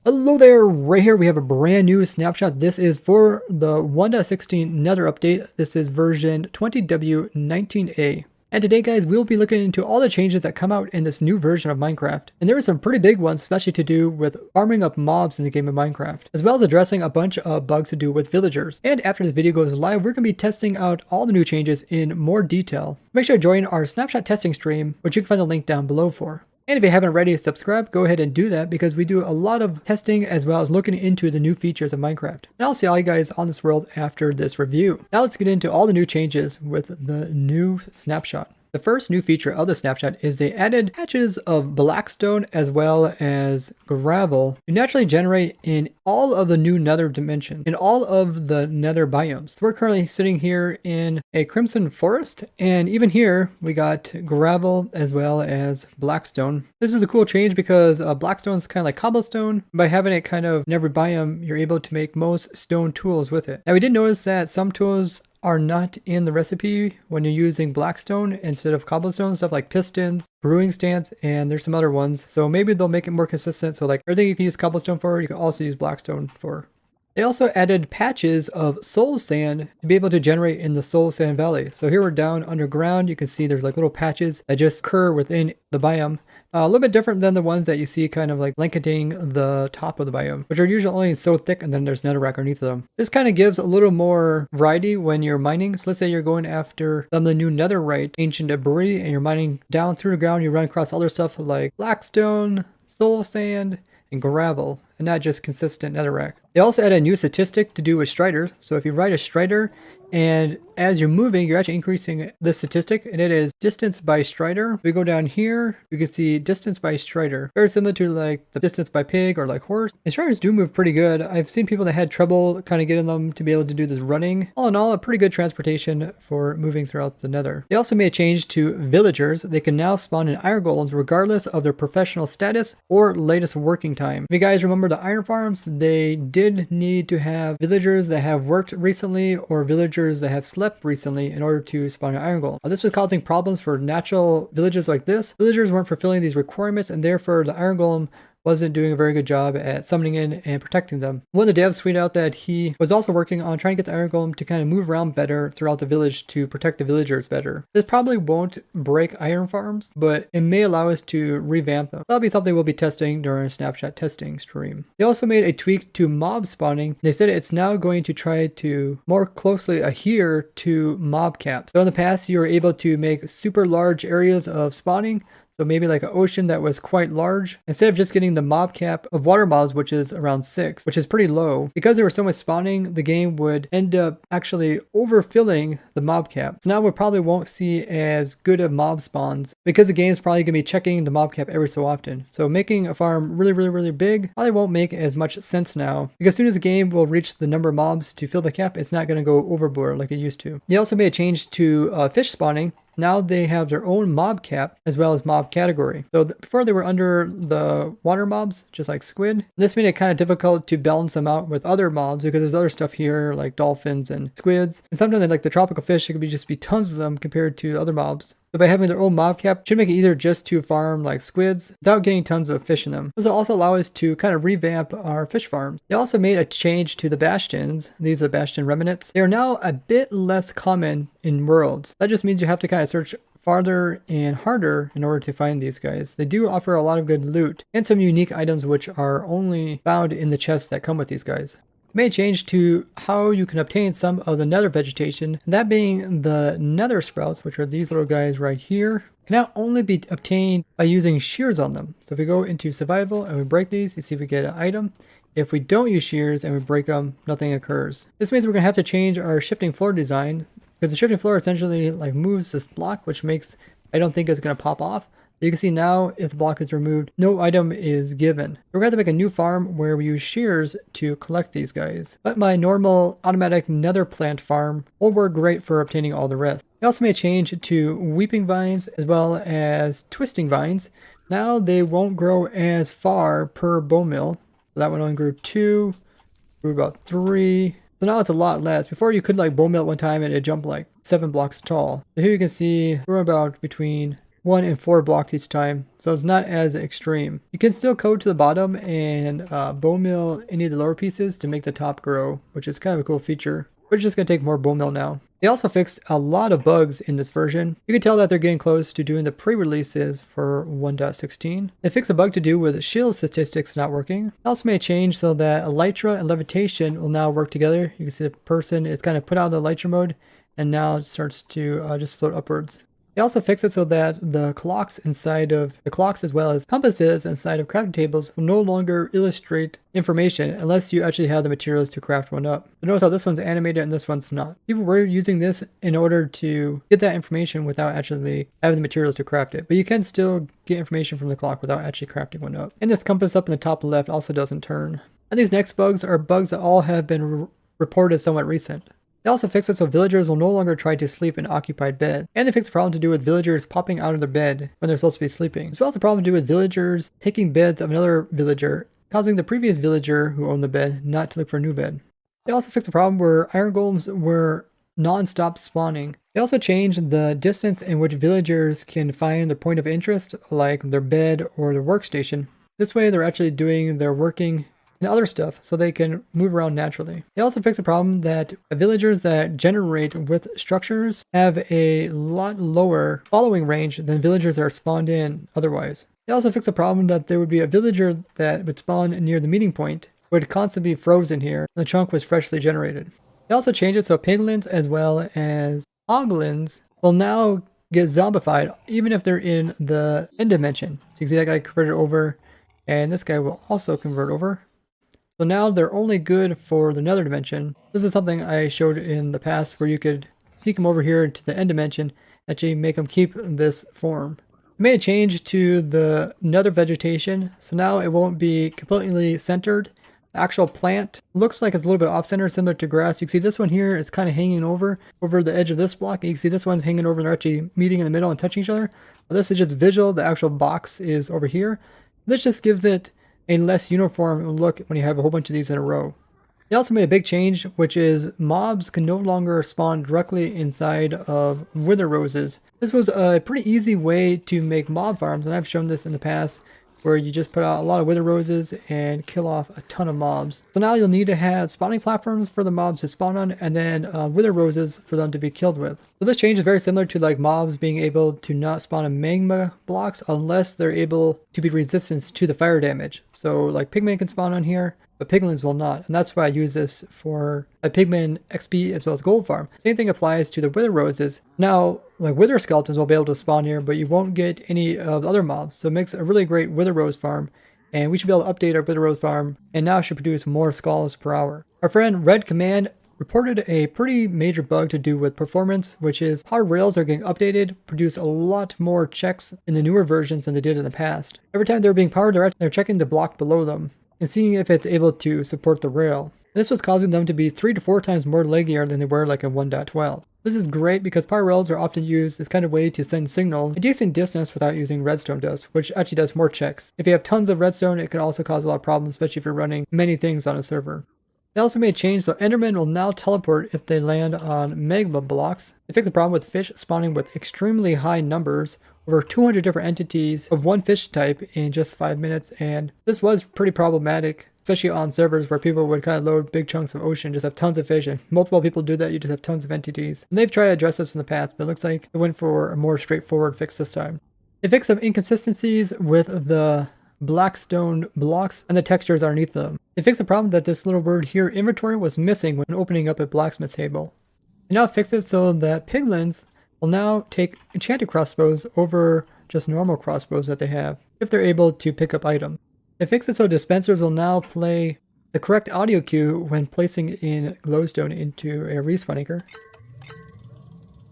Hello there, right here we have a brand new snapshot. This is for the 1.16 Nether update. This is version 20W19A. And today guys, we'll be looking into all the changes that come out in this new version of Minecraft. And there are some pretty big ones, especially to do with farming up mobs in the game of Minecraft, as well as addressing a bunch of bugs to do with villagers. And after this video goes live, we're going to be testing out all the new changes in more detail. Make sure to join our snapshot testing stream, which you can find the link down below for. And if you haven't already subscribed, go ahead and do that because we do a lot of testing as well as looking into the new features of Minecraft. And I'll see all you guys on this world after this review. Now let's get into all the new changes with the new snapshot. The first new feature of the snapshot is they added patches of blackstone as well as gravel to naturally generate in all of the new nether dimensions, in all of the nether biomes. So we're currently sitting here in a crimson forest, and even here we got gravel as well as blackstone. This is a cool change because blackstone is kind of like cobblestone. By having it kind of in every biome, you're able to make most stone tools with it. Now we did notice that some tools are not in the recipe when you're using blackstone instead of cobblestone, stuff like pistons, brewing stands, and there's some other ones. So maybe they'll make it more consistent. So like everything you can use cobblestone for, you can also use blackstone for. They also added patches of soul sand to be able to generate in the soul sand valley. So here we're down underground. You can see there's like little patches that just occur within the biome. A little bit different than the ones that you see kind of like blanketing the top of the biome, which are usually only so thick and then there's netherrack underneath them. This kind of gives a little more variety when you're mining. So let's say you're going after some of the new netherite ancient debris and you're mining down through the ground. You run across other stuff like blackstone, soul sand, and gravel, and not just consistent netherrack. They also added a new statistic to do with strider. So if you ride a strider and as you're moving, you're actually increasing the statistic, and it is distance by strider. If we go down here, you can see distance by strider. Very similar to like the distance by pig or like horse. And striders do move pretty good. I've seen people that had trouble kind of getting them to be able to do this running. All in all, a pretty good transportation for moving throughout the nether. They also made a change to villagers. They can now spawn in iron golems regardless of their professional status or latest working time. If you guys remember the iron farms, they did need to have villagers that have worked recently or villagers that have slept recently in order to spawn an iron golem. This was causing problems for natural villages like this. Villagers weren't fulfilling these requirements, and therefore the iron golem wasn't doing a very good job at summoning in and protecting them. One of the devs tweeted out that he was also working on trying to get the iron golem to kind of move around better throughout the village to protect the villagers better. This probably won't break iron farms, but it may allow us to revamp them. That'll be something we'll be testing during a snapshot testing stream. They also made a tweak to mob spawning. They said it's now going to try to more closely adhere to mob caps. So in the past, you were able to make super large areas of spawning. So maybe like an ocean that was quite large. Instead of just getting the mob cap of water mobs, which is around 6, which is pretty low, because there was so much spawning, the game would end up actually overfilling the mob cap. So now we probably won't see as good of mob spawns because the game is probably going to be checking the mob cap every so often. So making a farm really big probably won't make as much sense now, because as soon as the game will reach the number of mobs to fill the cap, it's not going to go overboard like it used to. They also made a change to fish spawning. Now they have their own mob cap as well as mob category. So before they were under the water mobs, just like squid. This made it kind of difficult to balance them out with other mobs because there's other stuff here like dolphins and squids. And sometimes like the tropical fish, it could just be tons of them compared to other mobs. So by having their own mob cap, it should make it easier just to farm like squids without getting tons of fish in them. This will also allow us to kind of revamp our fish farms. They also made a change to the bastions. These are bastion remnants. They are now a bit less common in worlds. That just means you have to kind of search farther and harder in order to find these guys. They do offer a lot of good loot and some unique items which are only found in the chests that come with these guys. Made a change to how you can obtain some of the nether vegetation, that being the nether sprouts, which are these little guys right here, can now only be obtained by using shears on them. So if we go into survival and we break these, you see if we get an item. If we don't use shears and we break them, nothing occurs. This means we're going to have to change our shifting floor design, because the shifting floor essentially like moves this block, which makes, I don't think it's going to pop off. You can see now if the block is removed, no item is given. We're going to have to make a new farm where we use shears to collect these guys. But my normal automatic nether plant farm will work great for obtaining all the rest. I also made a change to weeping vines as well as twisting vines. Now they won't grow as far per bone meal. That one only grew 2, grew about 3. So now it's a lot less. Before you could like bone meal at one time and it jumped like 7 blocks tall. So here you can see we're about between 1 and 4 blocks each time, so it's not as extreme. You can still code to the bottom and bone mill any of the lower pieces to make the top grow, which is kind of a cool feature. We're just going to take more bone mill now. They also fixed a lot of bugs in this version. You can tell that they're getting close to doing the pre-releases for 1.16. They fixed a bug to do with shield statistics not working. They also made a change so that elytra and levitation will now work together. You can see the person is kind of put out of the elytra mode and now it starts to just float upwards. They also fixed it so that the clocks inside of the clocks as well as compasses inside of crafting tables will no longer illustrate information unless you actually have the materials to craft one up. But notice how this one's animated and this one's not. People were using this in order to get that information without actually having the materials to craft it. But you can still get information from the clock without actually crafting one up. And this compass up in the top left also doesn't turn. And these next bugs are bugs that all have been reported somewhat recent. They also fixed it so villagers will no longer try to sleep in occupied beds. And they fixed the problem to do with villagers popping out of their bed when they're supposed to be sleeping. As well as the problem to do with villagers taking beds of another villager, causing the previous villager who owned the bed not to look for a new bed. They also fixed the problem where iron golems were non-stop spawning. They also changed the distance in which villagers can find their point of interest, like their bed or their workstation. This way they're actually doing their working and other stuff so they can move around naturally. They also fix a problem that villagers that generate with structures have a lot lower following range than villagers that are spawned in otherwise. They also fix a problem that there would be a villager that would spawn near the meeting point would constantly be frozen here and the chunk was freshly generated. They also changed it so piglins as well as hoglins will now get zombified even if they're in the end dimension. So you can see that guy converted over and this guy will also convert over. So now they're only good for the nether dimension. This is something I showed in the past where you could sneak them over here to the end dimension, actually make them keep this form. I made a change to the nether vegetation, so now it won't be completely centered. The actual plant looks like it's a little bit off center, similar to grass. You can see this one here is kind of hanging over the edge of this block. You can see this one's hanging over and they're actually meeting in the middle and touching each other. Well, this is just visual. The actual box is over here. This just gives it a less uniform look when you have a whole bunch of these in a row. They also made a big change, which is mobs can no longer spawn directly inside of wither roses. This was a pretty easy way to make mob farms, and I've shown this in the past, where you just put out a lot of wither roses and kill off a ton of mobs. So now you'll need to have spawning platforms for the mobs to spawn on, and then wither roses for them to be killed with. So this change is very similar to like mobs being able to not spawn in magma blocks unless they're able to be resistant to the fire damage. So like pigmen can spawn on here, but piglins will not, and that's why I use this for a pigman XP as well as gold farm. Same thing applies to the wither roses. Now, like wither skeletons will be able to spawn here, but you won't get any of the other mobs, so it makes a really great wither rose farm, and we should be able to update our wither rose farm, and now should produce more skulls per hour. Our friend Red Command reported a pretty major bug to do with performance, which is how rails are getting updated, produce a lot more checks in the newer versions than they did in the past. Every time they're being powered, they're checking the block below them and seeing if it's able to support the rail. This was causing them to be 3 to 4 times more leggier than they were like in 1.12. This is great because power rails are often used as kind of way to send signal a decent distance without using redstone dust, which actually does more checks. If you have tons of redstone, it can also cause a lot of problems, especially if you're running many things on a server. They also made a change so Endermen will now teleport if they land on magma blocks. They fixed the problem with fish spawning with extremely high numbers, over 200 different entities of one fish type in just 5 minutes, and this was pretty problematic, especially on servers where people would kind of load big chunks of ocean, just have tons of fish, and multiple people do that, you just have tons of entities. And they've tried to address this in the past, but it looks like they went for a more straightforward fix this time. They fixed some inconsistencies with the blackstone blocks and the textures underneath them. They fixed the problem that this little word here, inventory, was missing when opening up a blacksmith table. They now fixed it so that piglins will now take enchanted crossbows over just normal crossbows that they have, if they're able to pick up items. They fixed it so dispensers will now play the correct audio cue when placing in glowstone into a respawn anchor.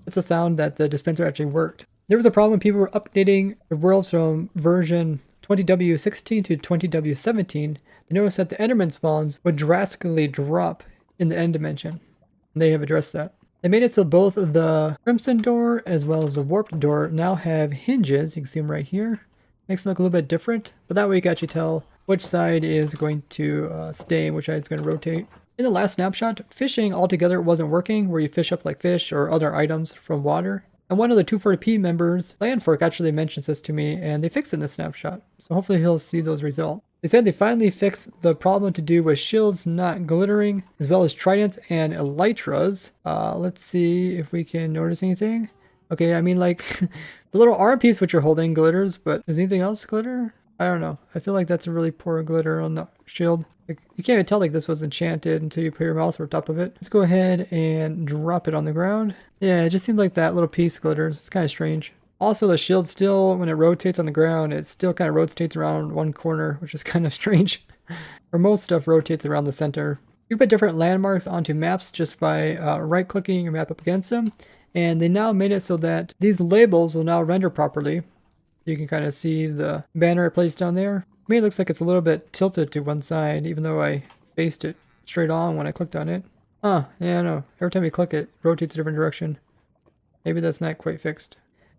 It's a sound that the dispenser actually worked. There was a problem when people were updating the worlds from version 20W16 to 20W17. They noticed that the Enderman spawns would drastically drop in the end dimension. And they have addressed that. They made it so both the Crimson door as well as the Warped door now have hinges. You can see them right here. Makes it look a little bit different, but that way you can actually tell which side is going to stay and which side is going to rotate. In the last snapshot, fishing altogether wasn't working, where you fish up like fish or other items from water. And one of the 240p members, Landfork, actually mentions this to me, and they fixed it in the snapshot. So hopefully he'll see those results. They said they finally fixed the problem to do with shields not glittering, as well as tridents and elytras. Let's see if we can notice anything. Okay, I mean, like, the little arm piece which you're holding glitters, but does anything else glitter? I don't know. I feel like that's a really poor glitter on the shield. Like, you can't even tell like this was enchanted until you put your mouse over top of it. Let's go ahead and drop it on the ground. Yeah, it just seems like that little piece glitters. It's kind of strange. Also, the shield still, when it rotates on the ground, it still kind of rotates around one corner, which is kind of strange. Or most stuff rotates around the center. You put different landmarks onto maps just by right-clicking your map up against them. And they now made it so that these labels will now render properly. You can kind of see the banner it placed down there. To me, it looks like it's a little bit tilted to one side, even though I faced it straight on when I clicked on it. Huh, yeah, no. Every time you click it, it rotates a different direction. Maybe that's not quite fixed.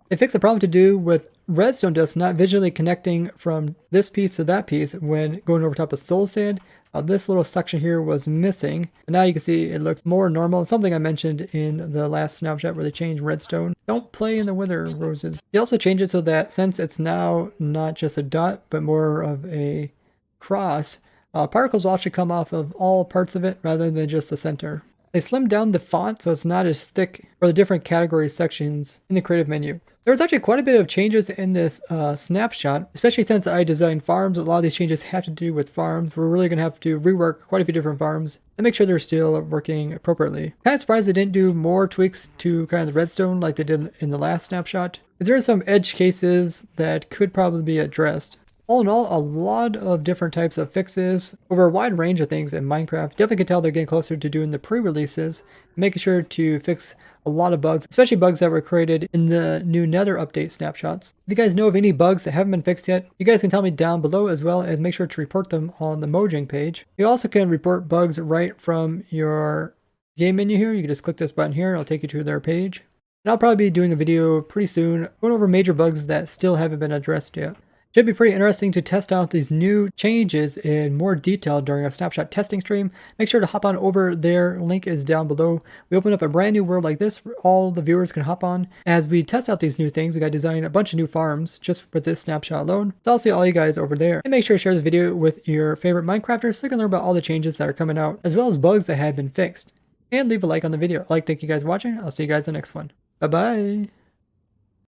They fixed a problem to do with redstone dust not visually connecting from this piece to that piece when going over top of soul sand. This little section here was missing. And now you can see it looks more normal. Something I mentioned in the last snapshot where they changed redstone. Don't play in the wither roses. They also changed it so that since it's now not just a dot, but more of a cross, particles will actually come off of all parts of it rather than just the center. They slimmed down the font so it's not as thick for the different category sections in the creative menu. There was actually quite a bit of changes in this snapshot, especially since I designed farms. A lot of these changes have to do with farms. We're really going to have to rework quite a few different farms and make sure they're still working appropriately. Kind of surprised they didn't do more tweaks to kind of the redstone like they did in the last snapshot, because there are some edge cases that could probably be addressed. All in all, a lot of different types of fixes over a wide range of things in Minecraft. Definitely can tell they're getting closer to doing the pre-releases, making sure to fix a lot of bugs, especially bugs that were created in the new Nether update snapshots. If you guys know of any bugs that haven't been fixed yet, you guys can tell me down below, as well as make sure to report them on the Mojang page. You also can report bugs right from your game menu here. You can just click this button here and it'll take you to their page. And I'll probably be doing a video pretty soon going over major bugs that still haven't been addressed yet. Should be pretty interesting to test out these new changes in more detail during a snapshot testing stream. Make sure to hop on over there. Link is down below. We open up a brand new world like this where all the viewers can hop on. As we test out these new things, we got to design a bunch of new farms just with this snapshot alone. So I'll see all you guys over there. And make sure to share this video with your favorite Minecrafters so you can learn about all the changes that are coming out, as well as bugs that have been fixed. And leave a like on the video. Thank you guys for watching. I'll see you guys in the next one. Bye-bye.